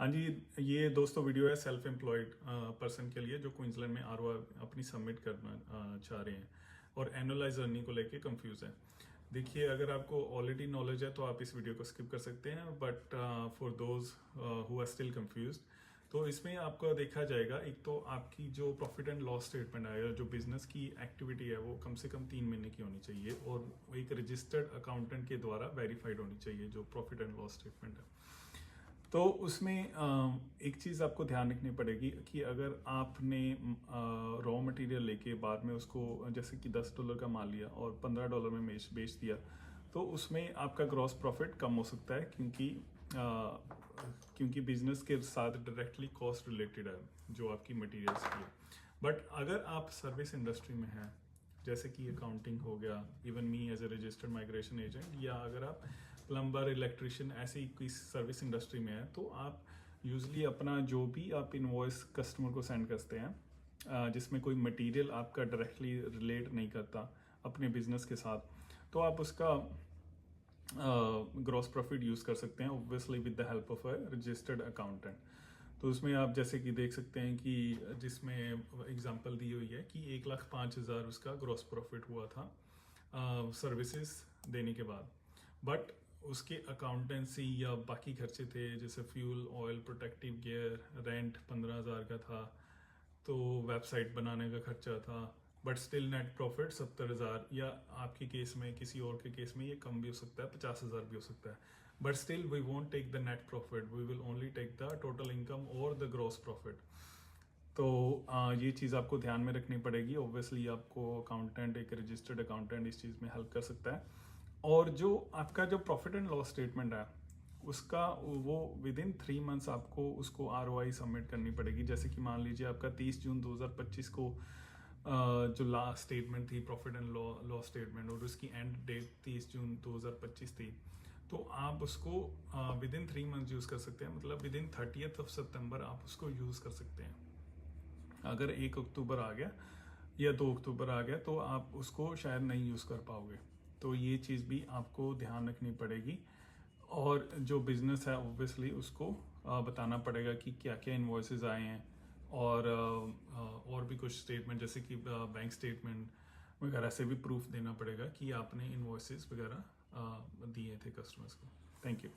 हाँ जी, ये दोस्तों वीडियो है सेल्फ एम्प्लॉयड पर्सन के लिए जो क्वींसलैंड में आरओआर अपनी सबमिट करना चाह रहे हैं और एनुअलाइज अर्निंग को लेके कंफ्यूज है। देखिए, अगर आपको ऑलरेडी नॉलेज है तो आप इस वीडियो को स्किप कर सकते हैं, but for those who are still confuse, तो इसमें आपको देखा जाएगा, एक तो आपकी जो प्रॉफिट एंड लॉस स्टेटमेंट है, जो बिजनेस की एक्टिविटी है, वो कम से कम 3 महीने की होनी चाहिए और एक रजिस्टर्ड अकाउंटेंट के द्वारा वेरीफाइड होनी चाहिए जो प्रॉफिट एंड लॉस स्टेटमेंट है। तो उसमें एक चीज़ आपको ध्यान रखनी पड़ेगी कि अगर आपने रॉ मटेरियल लेके बाद में उसको जैसे कि $10 का माल लिया और $15 में बेच दिया, तो उसमें आपका ग्रॉस प्रॉफिट कम हो सकता है, क्योंकि बिजनेस के साथ डायरेक्टली कॉस्ट रिलेटेड है जो आपकी मटेरियल्स की है। बट अगर आप सर्विस इंडस्ट्री में हैं, जैसे कि अकाउंटिंग हो गया, even me as a registered migration agent, या अगर आप प्लम्बर, इलेक्ट्रिशियन ऐसी कोई सर्विस इंडस्ट्री में है, तो आप यूजली अपना जो भी आप इनवॉइस कस्टमर को सेंड करते हैं जिसमें कोई मटेरियल आपका डायरेक्टली रिलेट नहीं करता अपने बिजनेस के साथ, तो आप उसका ग्रॉस प्रॉफिट यूज़ कर सकते हैं, obviously with the help of a registered accountant. तो उसमें आप जैसे कि देख सकते हैं कि जिसमें एग्जांपल दी हुई है कि 1,05,000 उसका ग्रॉस प्रॉफिट हुआ था सर्विसेज देने के बाद, बट उसके अकाउंटेंसी या बाकी खर्चे थे, जैसे fuel, oil, protective gear, rent 15,000 का था, तो वेबसाइट बनाने का खर्चा था, बट स्टिल नेट प्रॉफिट 70,000, या आपके केस में, किसी और के केस में ये कम भी हो सकता है, 50,000 भी हो सकता है, but still we won't take the net profit, we will only take the total income और द ग्रॉस प्रॉफिट। तो ये चीज़ आपको ध्यान में रखनी पड़ेगी। ऑब्वियसली आपको अकाउंटेंट, एक रजिस्टर्ड अकाउंटेंट इस चीज़ में हेल्प कर सकता है। और जो आपका जो प्रॉफिट एंड लॉस स्टेटमेंट है, उसका वो विद इन 3 मंथ्स आपको उसको ROI सबमिट करनी पड़ेगी। जैसे कि मान लीजिए आपका 30 जून 2025 को जो लास्ट स्टेटमेंट थी, प्रॉफिट एंड लॉस स्टेटमेंट, और उसकी एंड डेट 30 जून 2025 थी, तो आप उसको विद इन 3 मंथ्स यूज़ कर सकते हैं, मतलब विद इन 30th सितंबर आप उसको यूज़ कर सकते हैं। अगर 1 अक्टूबर आ गया या 2 अक्टूबर आ गया तो आप उसको शायद नहीं यूज़ कर पाओगे। तो ये चीज़ भी आपको ध्यान रखनी पड़ेगी। और जो बिज़नेस है ऑब्वियसली उसको बताना पड़ेगा कि क्या क्या इन्वॉइसेस आए हैं, और भी कुछ स्टेटमेंट जैसे कि बैंक स्टेटमेंट वगैरह से भी प्रूफ देना पड़ेगा कि आपने इन्वॉइसेस वगैरह दिए थे कस्टमर्स को। Thank you.